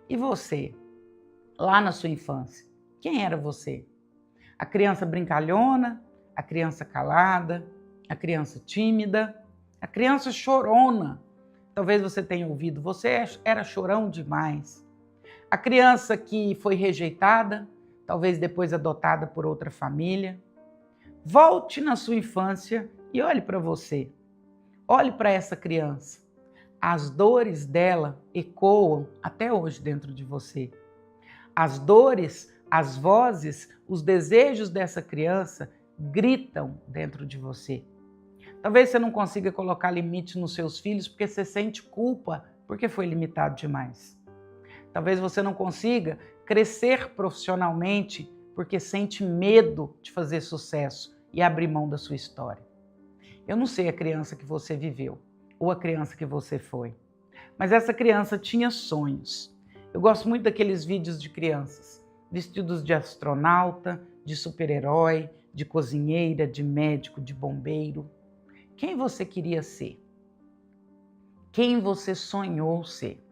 E você, lá na sua infância, quem era você? A criança brincalhona, a criança calada, a criança tímida, a criança chorona. Talvez você tenha ouvido, você era chorão demais. A criança que foi rejeitada, talvez depois adotada por outra família. Volte na sua infância e olhe para você. Olhe para essa criança. As dores dela ecoam até hoje dentro de você. As dores, as vozes, os desejos dessa criança gritam dentro de você. Talvez você não consiga colocar limite nos seus filhos porque você sente culpa porque foi limitado demais. Talvez você não consiga crescer profissionalmente porque sente medo de fazer sucesso e abrir mão da sua história. Eu não sei a criança que você viveu ou a criança que você foi, mas essa criança tinha sonhos. Eu gosto muito daqueles vídeos de crianças, vestidos de astronauta, de super-herói, de cozinheira, de médico, de bombeiro. Quem você queria ser? Quem você sonhou ser?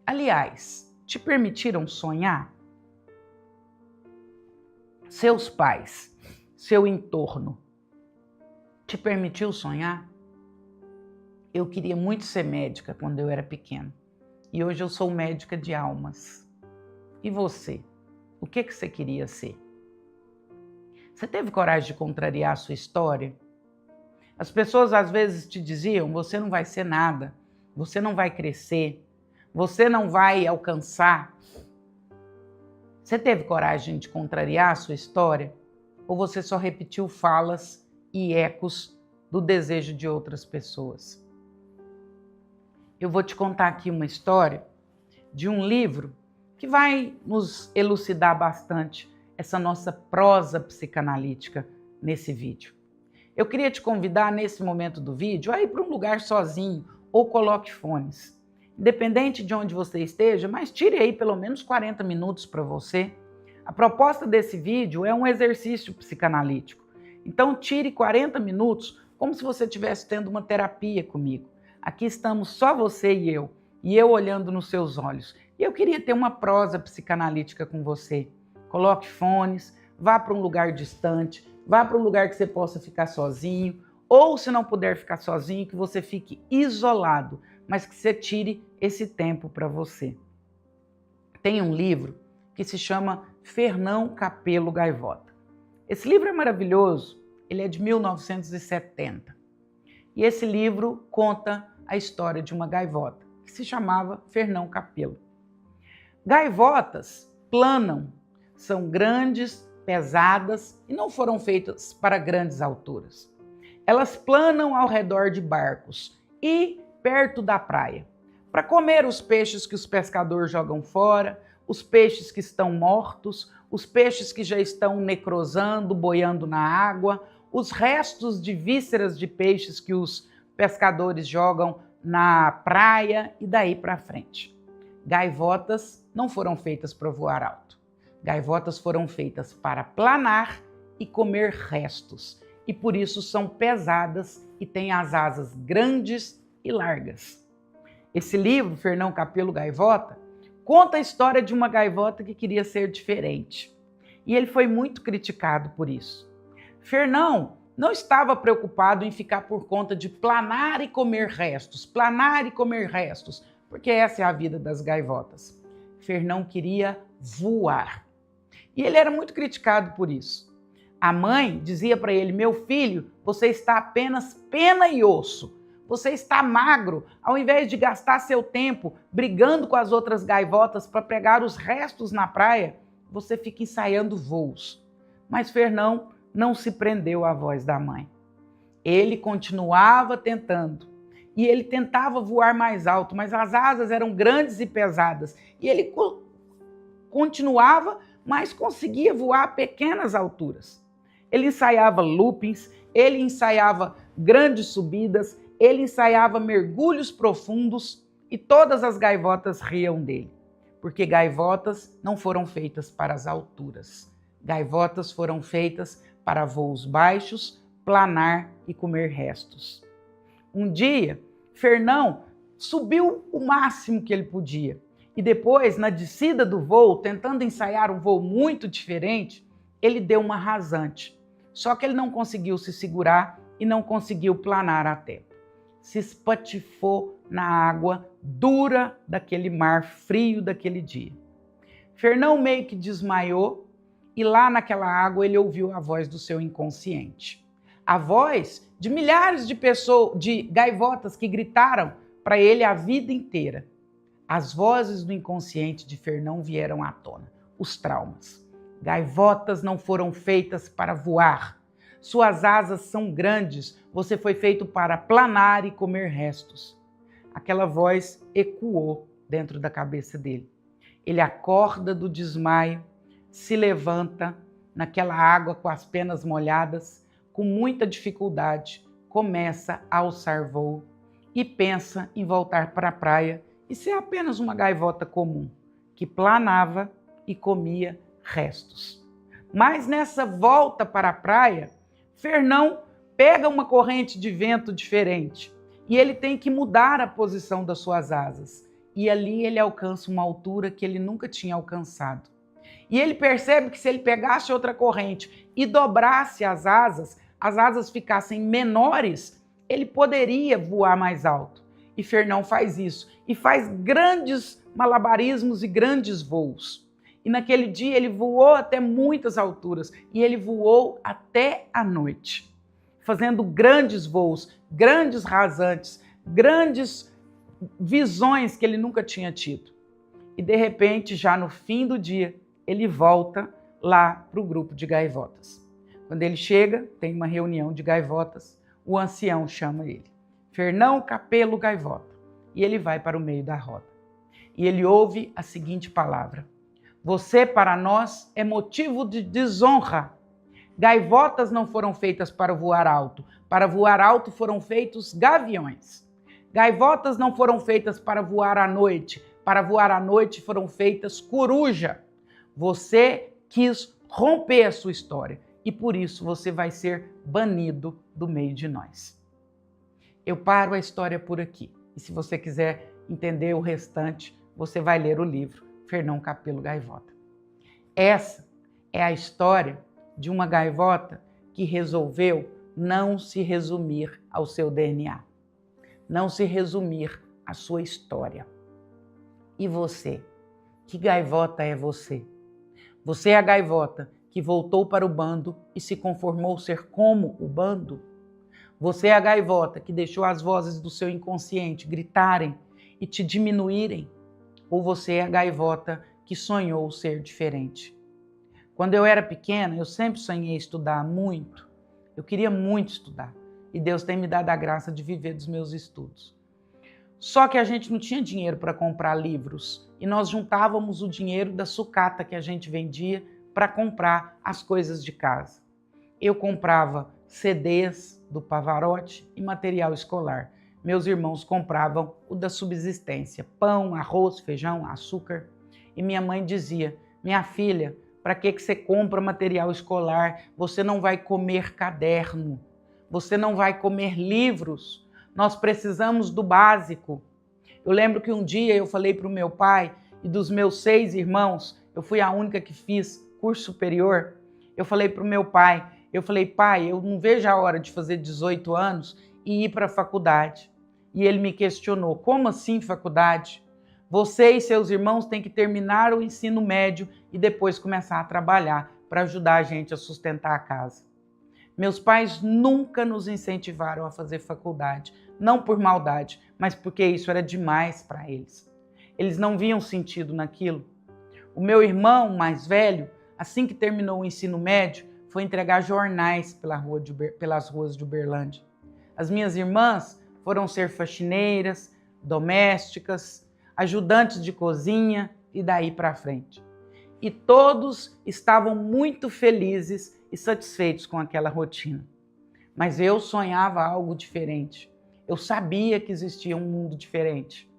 Aliás, te permitiram sonhar? Seus pais, seu entorno, te permitiu sonhar? Eu queria muito ser médica quando eu era pequena. E hoje eu sou médica de almas. E você? O que você queria ser? Você teve coragem de contrariar a sua história? As pessoas às vezes te diziam, você não vai ser nada, você não vai crescer, você não vai alcançar. Você teve coragem de contrariar a sua história? Ou você só repetiu falas e ecos do desejo de outras pessoas? Eu vou te contar aqui uma história de um livro que vai nos elucidar bastante essa nossa prosa psicanalítica nesse vídeo. Eu queria te convidar nesse momento do vídeo a ir para um lugar sozinho ou coloque fones. Independente de onde você esteja, mas tire aí pelo menos 40 minutos para você. A proposta desse vídeo é um exercício psicanalítico. Então tire 40 minutos como se você estivesse tendo uma terapia comigo. Aqui estamos só você e eu olhando nos seus olhos. E eu queria ter uma prosa psicanalítica com você. Coloque fones, vá para um lugar distante, vá para um lugar que você possa ficar sozinho, ou se não puder ficar sozinho, que você fique isolado, mas que você tire esse tempo para você. Tem um livro que se chama Fernão Capelo Gaivota. Esse livro é maravilhoso, ele é de 1970. E esse livro conta a história de uma gaivota, que se chamava Fernão Capelo. Gaivotas planam, são grandes, pesadas e não foram feitas para grandes alturas. Elas planam ao redor de barcos e perto da praia, para comer os peixes que os pescadores jogam fora, os peixes que estão mortos, os peixes que já estão necrosando, boiando na água, os restos de vísceras de peixes que os pescadores jogam na praia e daí para frente. Gaivotas não foram feitas para voar alto. Gaivotas foram feitas para planar e comer restos. E por isso são pesadas e têm as asas grandes e largas. Esse livro, Fernão Capelo Gaivota, conta a história de uma gaivota que queria ser diferente. E ele foi muito criticado por isso. Fernão não estava preocupado em ficar por conta de planar e comer restos, porque essa é a vida das gaivotas. Fernão queria voar. E ele era muito criticado por isso. A mãe dizia para ele, meu filho, você está apenas pena e osso. Você está magro, ao invés de gastar seu tempo brigando com as outras gaivotas para pegar os restos na praia, você fica ensaiando voos. Mas Fernão não se prendeu à voz da mãe. Ele continuava tentando. E ele tentava voar mais alto, mas as asas eram grandes e pesadas. E ele continuava, mas conseguia voar a pequenas alturas. Ele ensaiava loopings, ele ensaiava grandes subidas, ele ensaiava mergulhos profundos e todas as gaivotas riam dele. Porque gaivotas não foram feitas para as alturas. Gaivotas foram feitas para voos baixos, planar e comer restos. Um dia, Fernão subiu o máximo que ele podia E depois, na descida do voo, tentando ensaiar um voo muito diferente, ele deu uma rasante. Só que ele não conseguiu se segurar e não conseguiu planar a tempo. Se espatifou na água dura daquele mar frio daquele dia. Fernão meio que desmaiou e lá naquela água ele ouviu a voz do seu inconsciente. A voz de milhares de pessoas, de gaivotas que gritaram para ele a vida inteira. As vozes do inconsciente de Fernão vieram à tona, os traumas. Gaivotas não foram feitas para voar. Suas asas são grandes, você foi feito para planar e comer restos. Aquela voz ecoou dentro da cabeça dele. Ele acorda do desmaio, se levanta naquela água com as penas molhadas, com muita dificuldade, começa a alçar voo e pensa em voltar para a praia e ser apenas uma gaivota comum, que planava e comia restos. Mas nessa volta para a praia, Fernão pega uma corrente de vento diferente e ele tem que mudar a posição das suas asas. E ali ele alcança uma altura que ele nunca tinha alcançado. E ele percebe que se ele pegasse outra corrente e dobrasse as asas ficassem menores, ele poderia voar mais alto. E Fernão faz isso e faz grandes malabarismos e grandes voos. E naquele dia ele voou até muitas alturas e ele voou até a noite, fazendo grandes voos, grandes rasantes, grandes visões que ele nunca tinha tido. E de repente, já no fim do dia, ele volta lá para o grupo de gaivotas. Quando ele chega, tem uma reunião de gaivotas, o ancião chama ele. Fernão Capelo Gaivota. E ele vai para o meio da roda. E ele ouve a seguinte palavra: você para nós é motivo de desonra. Gaivotas não foram feitas para voar alto. Para voar alto foram feitos gaviões. Gaivotas não foram feitas para voar à noite. Para voar à noite foram feitas coruja. Você quis romper a sua história e por isso você vai ser banido do meio de nós. Eu paro a história por aqui. E se você quiser entender o restante, você vai ler o livro Fernão Capelo Gaivota. Essa é a história de uma gaivota que resolveu não se resumir ao seu DNA, não se resumir à sua história. E você? Que gaivota é você? Você é a gaivota que voltou para o bando e se conformou ser como o bando? Você é a gaivota que deixou as vozes do seu inconsciente gritarem e te diminuírem? Ou você é a gaivota que sonhou ser diferente? Quando eu era pequena, eu sempre sonhei estudar muito. Eu queria muito estudar. E Deus tem me dado a graça de viver dos meus estudos. Só que a gente não tinha dinheiro para comprar livros. E nós juntávamos o dinheiro da sucata que a gente vendia para comprar as coisas de casa. Eu comprava CDs do Pavarotti e material escolar. Meus irmãos compravam o da subsistência, pão, arroz, feijão, açúcar. E minha mãe dizia: minha filha, para que você compra material escolar? Você não vai comer caderno, você não vai comer livros. Nós precisamos do básico. Eu lembro que um dia eu falei para o meu pai, e dos meus 6 irmãos, eu fui a única que fiz curso superior. Eu falei para o meu pai, pai, eu não vejo a hora de fazer 18 anos e ir para a faculdade. E ele me questionou: como assim faculdade? Você e seus irmãos têm que terminar o ensino médio e depois começar a trabalhar para ajudar a gente a sustentar a casa. Meus pais nunca nos incentivaram a fazer faculdade, não por maldade, mas porque isso era demais para eles. Eles não viam sentido naquilo. O meu irmão mais velho, assim que terminou o ensino médio, foi entregar jornais pelas ruas de Uberlândia. As minhas irmãs foram ser faxineiras, domésticas, ajudantes de cozinha e daí para frente. E todos estavam muito felizes e satisfeitos com aquela rotina. Mas eu sonhava algo diferente. Eu sabia que existia um mundo diferente.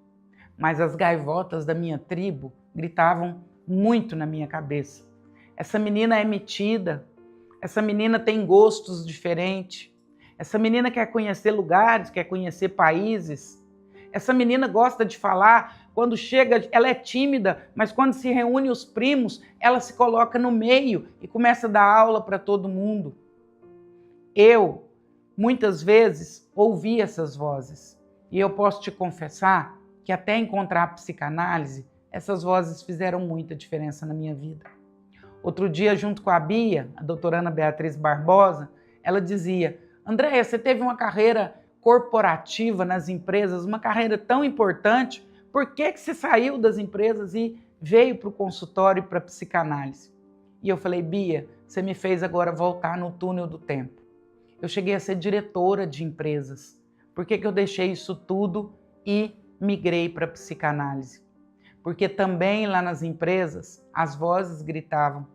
Mas as gaivotas da minha tribo gritavam muito na minha cabeça. Essa menina é metida, essa menina tem gostos diferentes, essa menina quer conhecer lugares, quer conhecer países, essa menina gosta de falar com quando chega, ela é tímida, mas quando se reúne os primos, ela se coloca no meio e começa a dar aula para todo mundo. Eu, muitas vezes, ouvi essas vozes. E eu posso te confessar que até encontrar a psicanálise, essas vozes fizeram muita diferença na minha vida. Outro dia, junto com a Bia, a doutora Ana Beatriz Barbosa, ela dizia: Andréia, você teve uma carreira corporativa nas empresas, uma carreira tão importante, por que você saiu das empresas e veio para o consultório para a psicanálise? E eu falei: Bia, você me fez agora voltar no túnel do tempo. Eu cheguei a ser diretora de empresas. Por que eu deixei isso tudo e migrei para a psicanálise? Porque também lá nas empresas as vozes gritavam.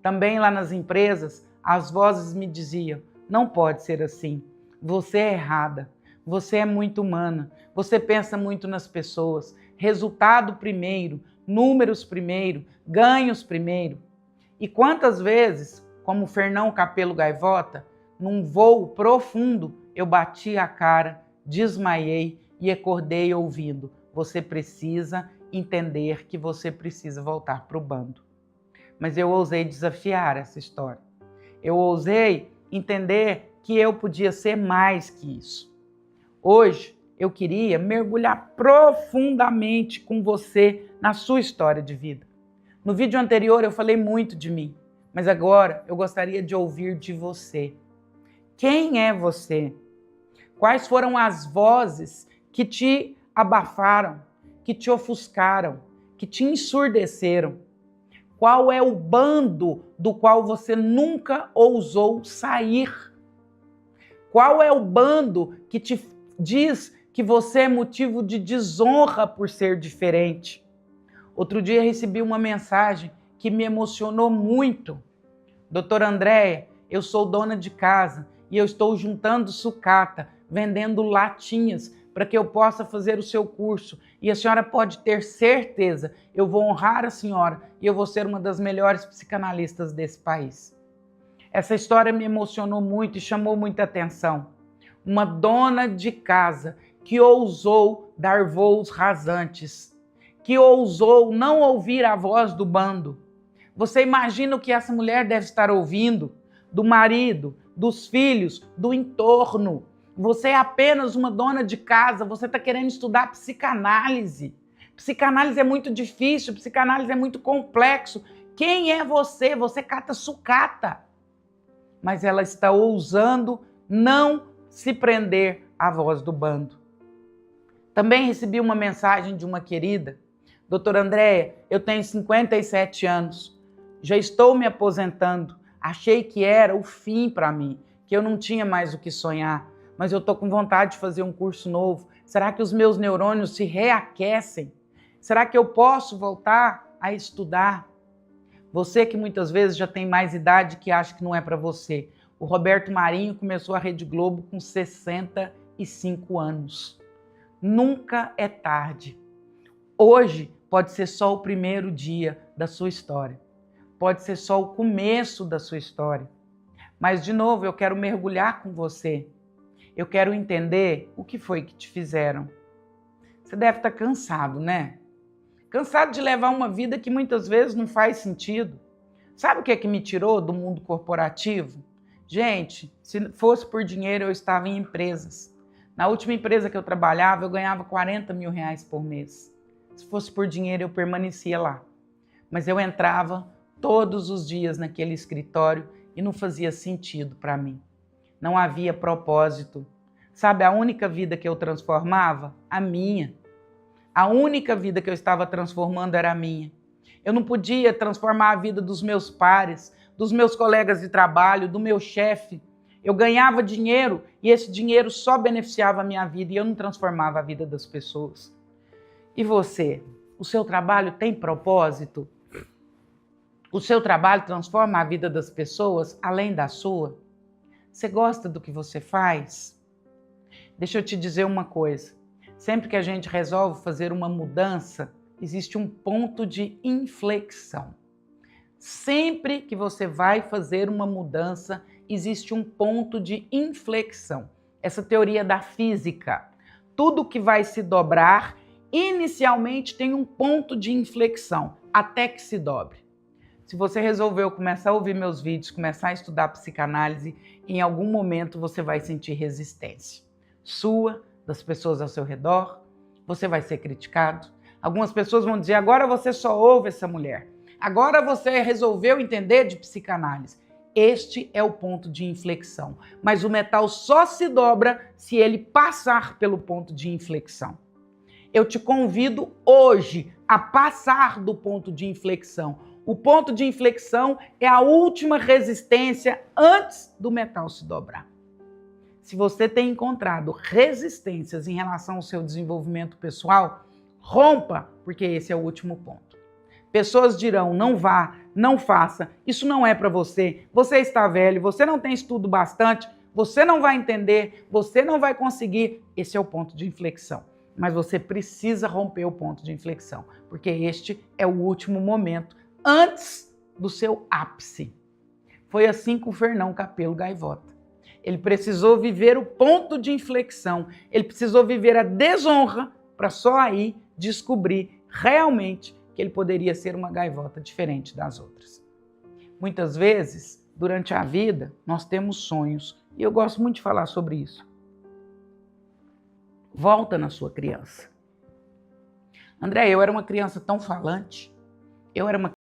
Também lá nas empresas as vozes me diziam: não pode ser assim, você é errada, você é muito humana, você pensa muito nas pessoas, resultado primeiro, números primeiro, ganhos primeiro. E quantas vezes, como Fernão Capelo Gaivota, num voo profundo, eu bati a cara, desmaiei e acordei ouvindo: você precisa entender que você precisa voltar para o bando. Mas eu ousei desafiar essa história. Eu ousei entender que eu podia ser mais que isso. Hoje, eu queria mergulhar profundamente com você na sua história de vida. No vídeo anterior eu falei muito de mim, mas agora eu gostaria de ouvir de você. Quem é você? Quais foram as vozes que te abafaram, que te ofuscaram, que te ensurdeceram? Qual é o bando do qual você nunca ousou sair? Qual é o bando que te diz que você é motivo de desonra por ser diferente? Outro dia recebi uma mensagem que me emocionou muito. Doutora Andréia, eu sou dona de casa e eu estou juntando sucata, vendendo latinhas para que eu possa fazer o seu curso. E a senhora pode ter certeza, eu vou honrar a senhora e eu vou ser uma das melhores psicanalistas desse país. Essa história me emocionou muito e chamou muita atenção. Uma dona de casa que ousou dar voos rasantes, que ousou não ouvir a voz do bando. Você imagina o que essa mulher deve estar ouvindo do marido, dos filhos, do entorno. Você é apenas uma dona de casa, você está querendo estudar psicanálise. Psicanálise é muito difícil, psicanálise é muito complexo. Quem é você? Você cata sucata. Mas ela está ousando não se prender à voz do bando. Também recebi uma mensagem de uma querida: doutora Andréia, eu tenho 57 anos, já estou me aposentando, achei que era o fim para mim, que eu não tinha mais o que sonhar, mas eu estou com vontade de fazer um curso novo. Será que os meus neurônios se reaquecem? Será que eu posso voltar a estudar? Você que muitas vezes já tem mais idade que acha que não é para você. O Roberto Marinho começou a Rede Globo com 65 anos. Nunca é tarde. Hoje pode ser só o primeiro dia da sua história. Pode ser só o começo da sua história. Mas, de novo, eu quero mergulhar com você. Eu quero entender o que foi que te fizeram. Você deve estar cansado, né? Cansado de levar uma vida que muitas vezes não faz sentido. Sabe o que é que me tirou do mundo corporativo? Gente, se fosse por dinheiro, eu estava em empresas. Na última empresa que eu trabalhava, eu ganhava 40 mil reais por mês. Se fosse por dinheiro, eu permanecia lá. Mas eu entrava todos os dias naquele escritório e não fazia sentido para mim. Não havia propósito. Sabe a única vida que eu transformava? A minha. A única vida que eu estava transformando era a minha. Eu não podia transformar a vida dos meus pares, dos meus colegas de trabalho, do meu chefe. Eu ganhava dinheiro e esse dinheiro só beneficiava a minha vida e eu não transformava a vida das pessoas. E você? O seu trabalho tem propósito? O seu trabalho transforma a vida das pessoas além da sua? Você gosta do que você faz? Deixa eu te dizer uma coisa. Sempre que a gente resolve fazer uma mudança, existe um ponto de inflexão. Sempre que você vai fazer uma mudança, existe um ponto de inflexão. Essa teoria da física. Tudo que vai se dobrar, inicialmente tem um ponto de inflexão, até que se dobre. Se você resolveu começar a ouvir meus vídeos, começar a estudar psicanálise, em algum momento você vai sentir resistência. Sua, das pessoas ao seu redor, você vai ser criticado. Algumas pessoas vão dizer, agora você só ouve essa mulher. Agora você resolveu entender de psicanálise. Este é o ponto de inflexão. Mas o metal só se dobra se ele passar pelo ponto de inflexão. Eu te convido hoje a passar do ponto de inflexão. O ponto de inflexão é a última resistência antes do metal se dobrar. Se você tem encontrado resistências em relação ao seu desenvolvimento pessoal, rompa, porque esse é o último ponto. Pessoas dirão, não vá, não faça, isso não é para você, você está velho, você não tem estudo bastante, você não vai entender, você não vai conseguir. Esse é o ponto de inflexão. Mas você precisa romper o ponto de inflexão, porque este é o último momento antes do seu ápice. Foi assim com o Fernão Capelo Gaivota. Ele precisou viver o ponto de inflexão, ele precisou viver a desonra para só aí descobrir realmente que ele poderia ser uma gaivota diferente das outras. Muitas vezes, durante a vida, nós temos sonhos, e eu gosto muito de falar sobre isso. Volta na sua criança. André, eu era uma criança tão falante, eu era uma